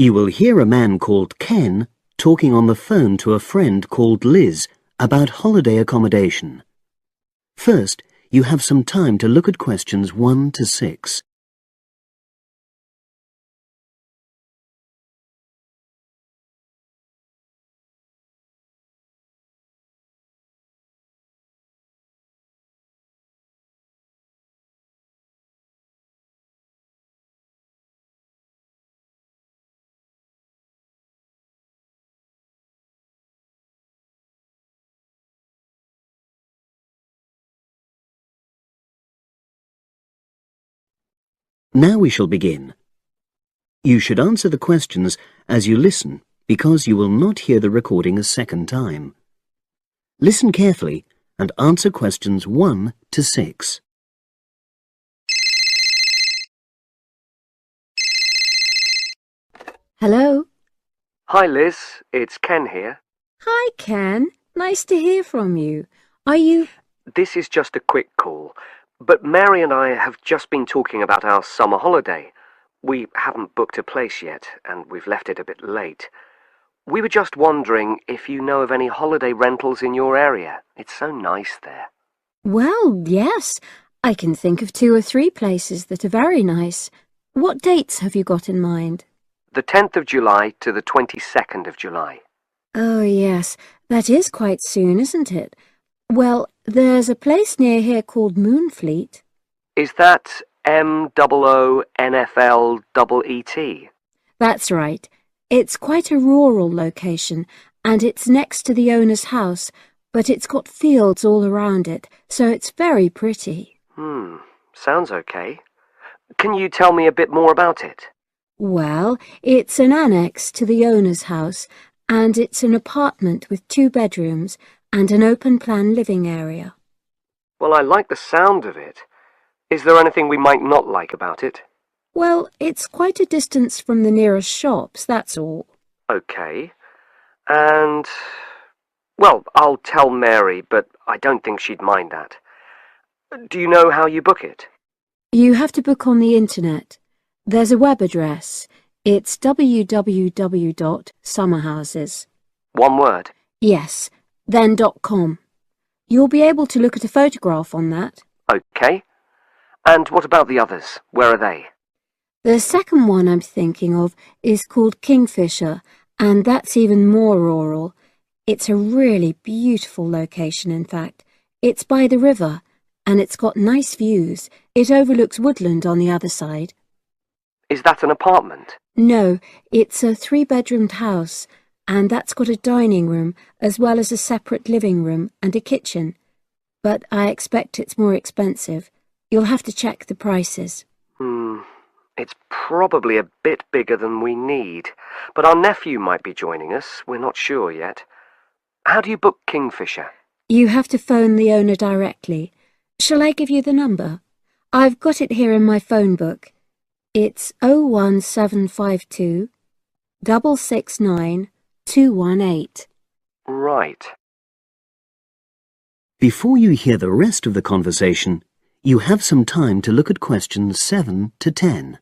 You will hear a man called Ken talking on the phone to a friend called Liz about holiday accommodation. First, you have some time to look at questions 1 to 6. Now we shall begin. You should answer the questions as you listen because you will not hear the recording a second time. Listen carefully and answer questions 1 to 6. Hello? Hi Liz, it's Ken here. Hi, Ken. Nice to hear from you. Are you... This is just a quick call, but Mary and I have just been talking about our summer holiday. We haven't booked a place yet, and we've left it a bit late. We were just wondering if you know of any holiday rentals in your area. It's so nice there. Well, yes. I can think of 2 or 3 places that are very nice. What dates have you got in mind? The 10th of July to the 22nd of July. Oh, yes. That is quite soon, isn't it? Well, there's a place near here called Moonfleet. Is that MOONFLEET? That's right. It's quite a rural location, and it's next to the owner's house, but it's got fields all around it, so it's very pretty. Sounds okay. Can you tell me a bit more about it? Well, it's an annex to the owner's house, and it's an apartment with 2 bedrooms and an open-plan living area. Well, I like the sound of it. Is there anything we might not like about it? Well, it's quite a distance from the nearest shops, that's all. Okay. And... well, I'll tell Mary, but I don't think she'd mind that. Do you know how you book it? You have to book on the internet. There's a web address. It's www.summerhouses. One word? Yes, then .com. You'll be able to look at a photograph on that. Okay. And what about the others? Where are they? The second one I'm thinking of is called Kingfisher, and that's even more rural. It's a really beautiful location, in fact. It's by the river, and it's got nice views. It overlooks woodland on the other side. Is that an apartment? No, it's a 3-bedroomed house, and that's got a dining room as well as a separate living room and a kitchen. But I expect it's more expensive. You'll have to check the prices. It's probably a bit bigger than we need, but our nephew might be joining us. We're not sure yet. How do you book Kingfisher? You have to phone the owner directly. Shall I give you the number? I've got it here in my phone book. It's 01752 669 218. Right. Before you hear the rest of the conversation, you have some time to look at questions 7 to 10.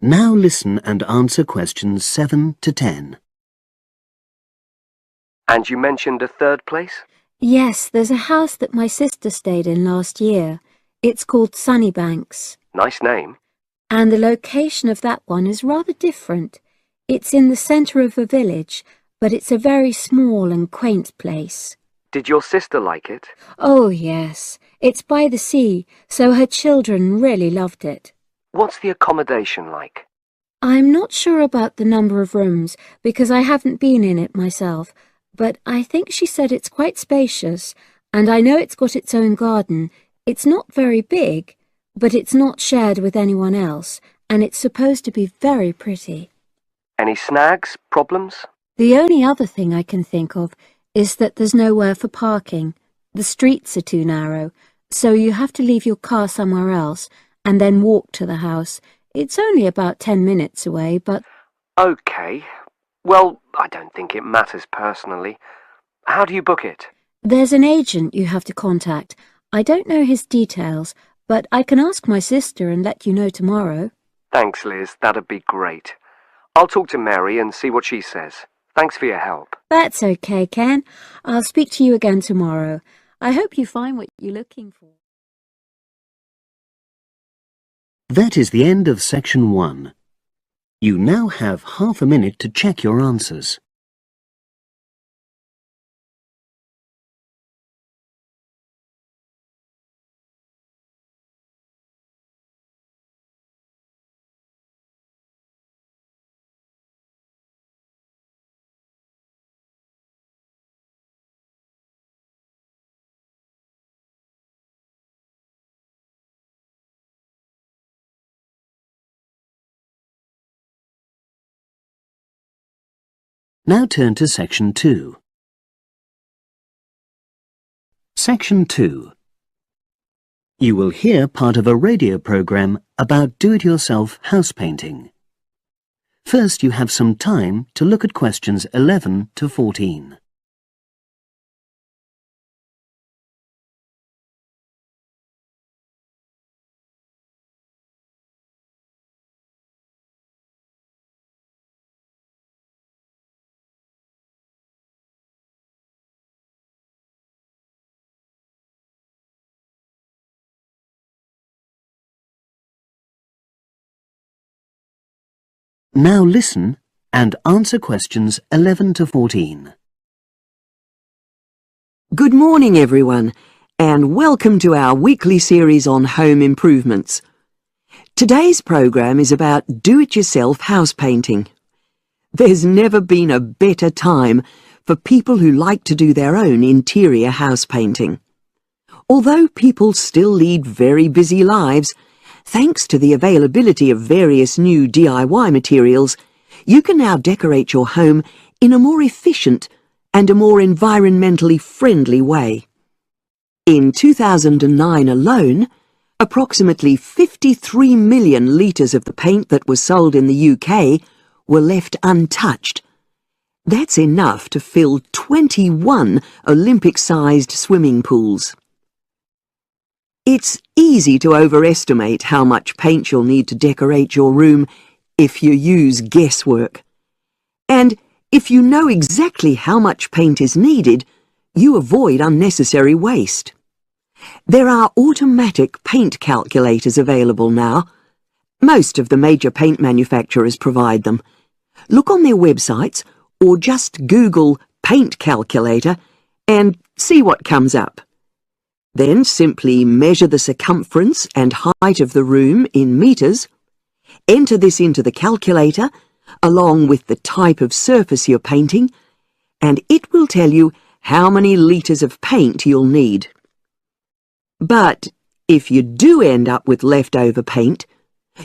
Now listen and answer questions 7 to 10. And you mentioned a third place? Yes, there's a house that my sister stayed in last year. It's called Sunnybanks. Nice name. And the location of that one is rather different. It's in the centre of a village, but it's a very small and quaint place. Did your sister like it? Oh, yes. It's by the sea, so her children really loved it. What's the accommodation like? I'm not sure about the number of rooms, because I haven't been in it myself, but I think she said it's quite spacious, and I know it's got its own garden. It's not very big, but it's not shared with anyone else, and it's supposed to be very pretty. Any snags? Problems? The only other thing I can think of is that there's nowhere for parking. The streets are too narrow, so you have to leave your car somewhere else, and then walk to the house. It's only about 10 minutes away, but... OK. Well, I don't think it matters personally. How do you book it? There's an agent you have to contact. I don't know his details, but I can ask my sister and let you know tomorrow. Thanks, Liz. That'd be great. I'll talk to Mary and see what she says. Thanks for your help. That's okay, Ken. I'll speak to you again tomorrow. I hope you find what you're looking for. That is the end of section 1. You now have half a minute to check your answers. Now turn to section 2. Section 2. You will hear part of a radio program about do-it-yourself house painting. First, you have some time to look at questions 11 to 14. Now listen and answer questions 11 to 14. Good morning, everyone, and welcome to our weekly series on home improvements. Today's program is about do-it-yourself house painting. There's never been a better time for people who like to do their own interior house painting. Although people still lead very busy lives, thanks to the availability of various new DIY materials, you can now decorate your home in a more efficient and a more environmentally friendly way. In 2009 alone, approximately 53 million litres of the paint that was sold in the UK were left untouched. That's enough to fill 21 Olympic-sized swimming pools. It's easy to overestimate how much paint you'll need to decorate your room if you use guesswork. And if you know exactly how much paint is needed, you avoid unnecessary waste. There are automatic paint calculators available now. Most of the major paint manufacturers provide them. Look on their websites or just Google paint calculator and see what comes up. Then simply measure the circumference and height of the room in metres, enter this into the calculator along with the type of surface you're painting, and it will tell you how many litres of paint you'll need. But if you do end up with leftover paint,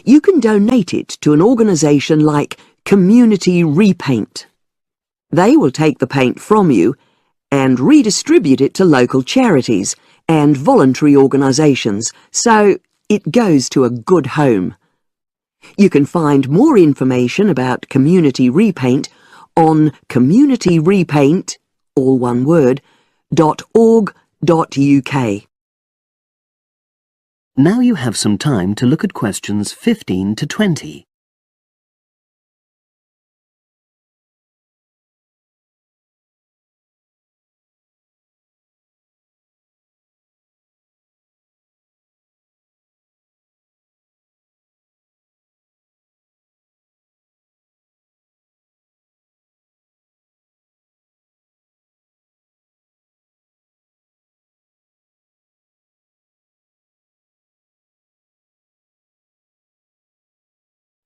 you can donate it to an organisation like Community Repaint. They will take the paint from you and redistribute it to local charities and voluntary organisations, so it goes to a good home. You can find more information about Community Repaint on communityrepaint, all one word, .org.uk. Now you have some time to look at questions 15 to 20.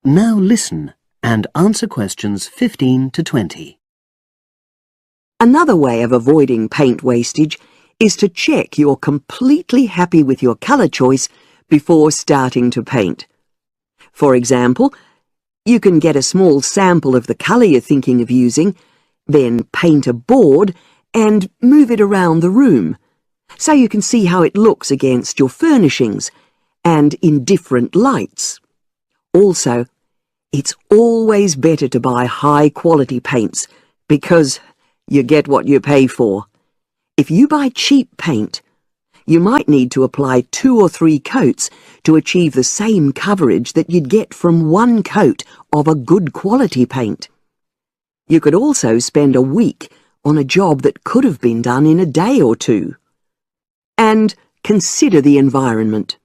Now listen and answer questions 15 to 20. Another way of avoiding paint wastage is to check you're completely happy with your colour choice before starting to paint. For example, you can get a small sample of the colour you're thinking of using, then paint a board and move it around the room, so you can see how it looks against your furnishings and in different lights. Also, it's always better to buy high-quality paints because you get what you pay for. If you buy cheap paint, you might need to apply 2 or 3 coats to achieve the same coverage that you'd get from 1 coat of a good quality paint. You could also spend a week on a job that could have been done in a day or 2. And consider the environment.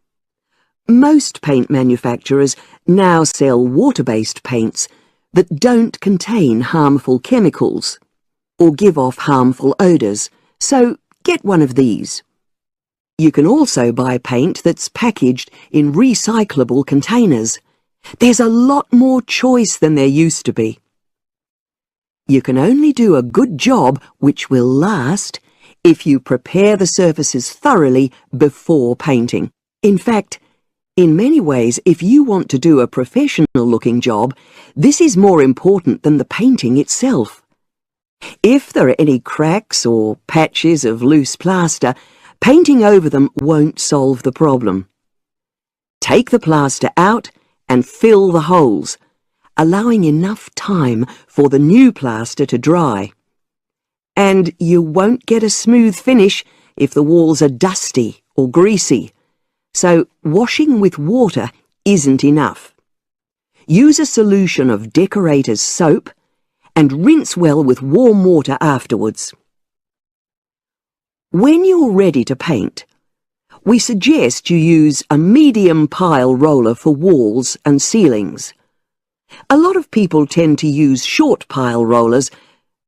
Most paint manufacturers now sell water-based paints that don't contain harmful chemicals or give off harmful odours, so get one of these. You can also buy paint that's packaged in recyclable containers. There's a lot more choice than there used to be. You can only do a good job which will last if you prepare the surfaces thoroughly before painting. In fact, in many ways, if you want to do a professional-looking job, this is more important than the painting itself. If there are any cracks or patches of loose plaster, painting over them won't solve the problem. Take the plaster out and fill the holes, allowing enough time for the new plaster to dry. And you won't get a smooth finish if the walls are dusty or greasy. So washing with water isn't enough. Use a solution of decorator's soap and rinse well with warm water afterwards. When you're ready to paint, we suggest you use a medium pile roller for walls and ceilings. A lot of people tend to use short pile rollers,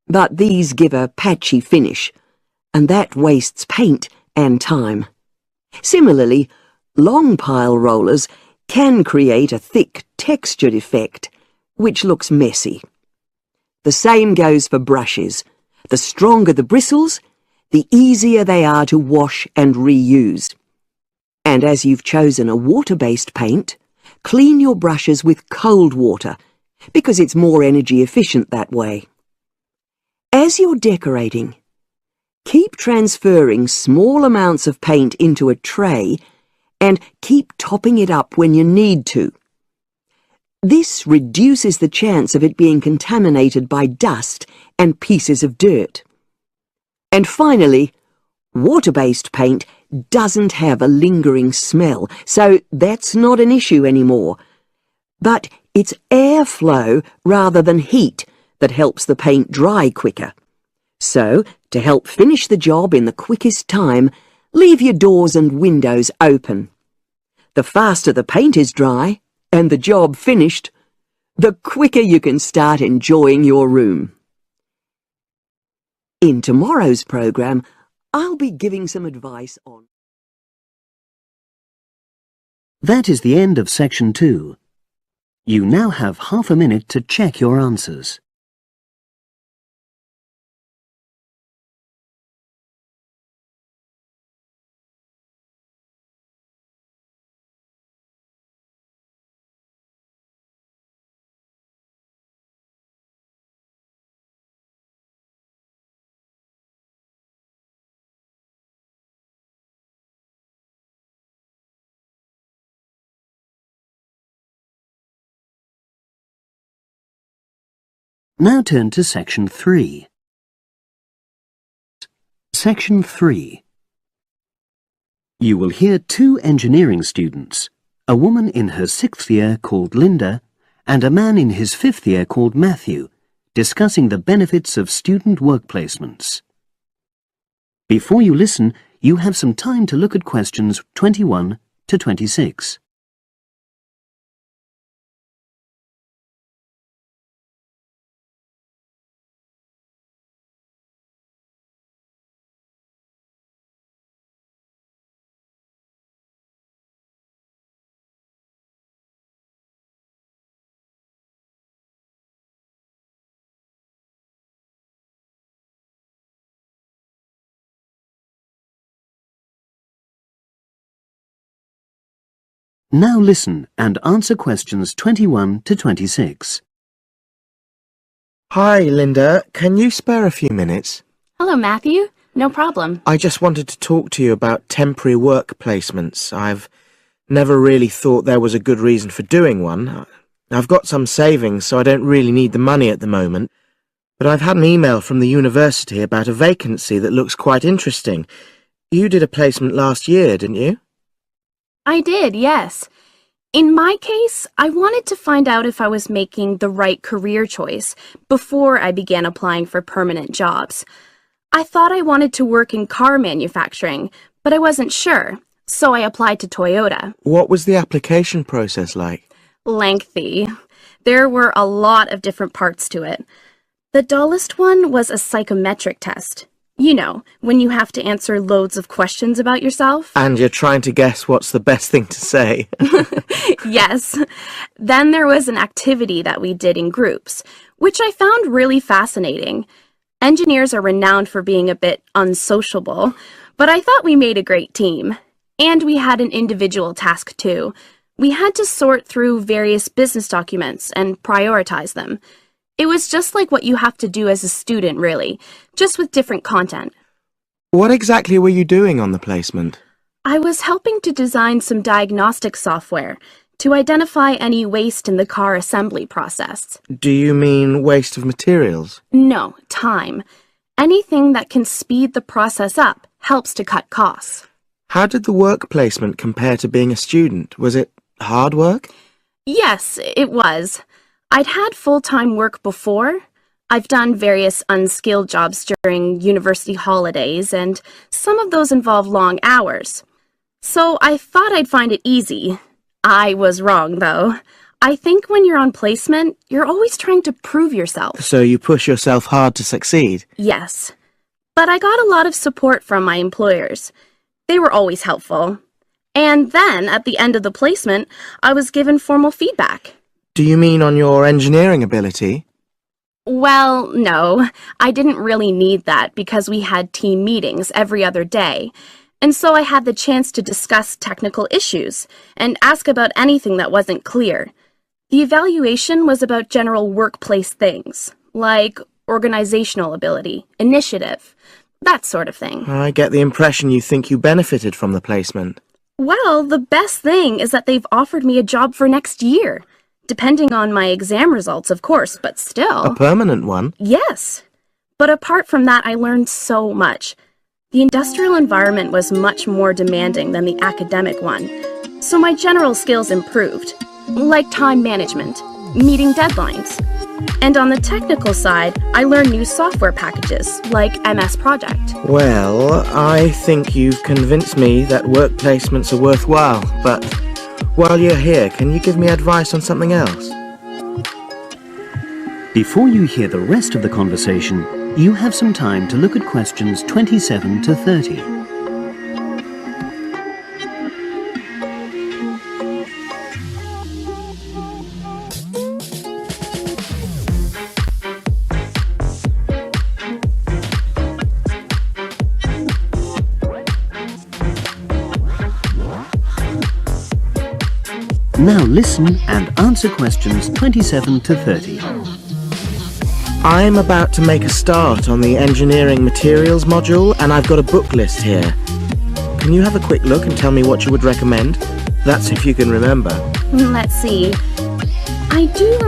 but these give a patchy finish, and that wastes paint and time. Similarly, long pile rollers can create a thick textured effect, which looks messy. The same goes for brushes. The stronger the bristles, the easier they are to wash and reuse. And as you've chosen a water-based paint, clean your brushes with cold water, because it's more energy efficient that way. As you're decorating, keep transferring small amounts of paint into a tray and keep topping it up when you need to. This reduces the chance of it being contaminated by dust and pieces of dirt. And finally, water-based paint doesn't have a lingering smell, so that's not an issue anymore. But it's airflow rather than heat that helps the paint dry quicker. So, to help finish the job in the quickest time, leave your doors and windows open. The faster the paint is dry, and the job finished, the quicker you can start enjoying your room. In tomorrow's programme, I'll be giving some advice on... That is the end of Section 2. You now have half a minute to check your answers. Now turn to Section 3. Section 3. You will hear 2 engineering students, a woman in her 6th year called Linda and a man in his 5th year called Matthew, discussing the benefits of student work placements. Before you listen, you have some time to look at questions 21 to 26. Now listen and answer questions 21 to 26. Hi, Linda. Can you spare a few minutes? Hello, Matthew. No problem. I just wanted to talk to you about temporary work placements. I've never really thought there was a good reason for doing one. I've got some savings, so I don't really need the money at the moment. But I've had an email from the university about a vacancy that looks quite interesting. You did a placement last year, didn't you? I did, yes. In my case, I wanted to find out if I was making the right career choice before I began applying for permanent jobs. I thought I wanted to work in car manufacturing, but I wasn't sure, so I applied to Toyota. What was the application process like? Lengthy. There were a lot of different parts to it. The dullest one was a psychometric test. You know, when you have to answer loads of questions about yourself. And you're trying to guess what's the best thing to say. Yes. Then there was an activity that we did in groups, which I found really fascinating. Engineers are renowned for being a bit unsociable, but I thought we made a great team. And we had an individual task too. We had to sort through various business documents and prioritize them. It was just like what you have to do as a student, really, just with different content. What exactly were you doing on the placement? I was helping to design some diagnostic software to identify any waste in the car assembly process. Do you mean waste of materials? No, time. Anything that can speed the process up helps to cut costs. How did the work placement compare to being a student? Was it hard work? Yes, it was. I'd had full-time work before. I've done various unskilled jobs during university holidays, and some of those involve long hours. So I thought I'd find it easy. I was wrong, though. I think when you're on placement, you're always trying to prove yourself. So you push yourself hard to succeed? Yes. But I got a lot of support from my employers. They were always helpful. And then, at the end of the placement, I was given formal feedback. Do you mean on your engineering ability? Well, no. I didn't really need that because we had team meetings every other day. And so I had the chance to discuss technical issues and ask about anything that wasn't clear. The evaluation was about general workplace things, like organizational ability, initiative, that sort of thing. I get the impression you think you benefited from the placement. Well, the best thing is that they've offered me a job for next year. Depending on my exam results, of course, but still. A permanent one? Yes. But apart from that, I learned so much. The industrial environment was much more demanding than the academic one, so my general skills improved, like time management, meeting deadlines. And on the technical side, I learned new software packages, like MS Project. Well, I think you've convinced me that work placements are worthwhile, but while you're here, can you give me advice on something else? Before you hear the rest of the conversation, you have some time to look at questions 27 to 30. Now listen and answer questions 27 to 30. I'm about to make a start on the engineering materials module, and I've got a book list here. Can you have a quick look and tell me what you would recommend? That's if you can remember. Let's see. I do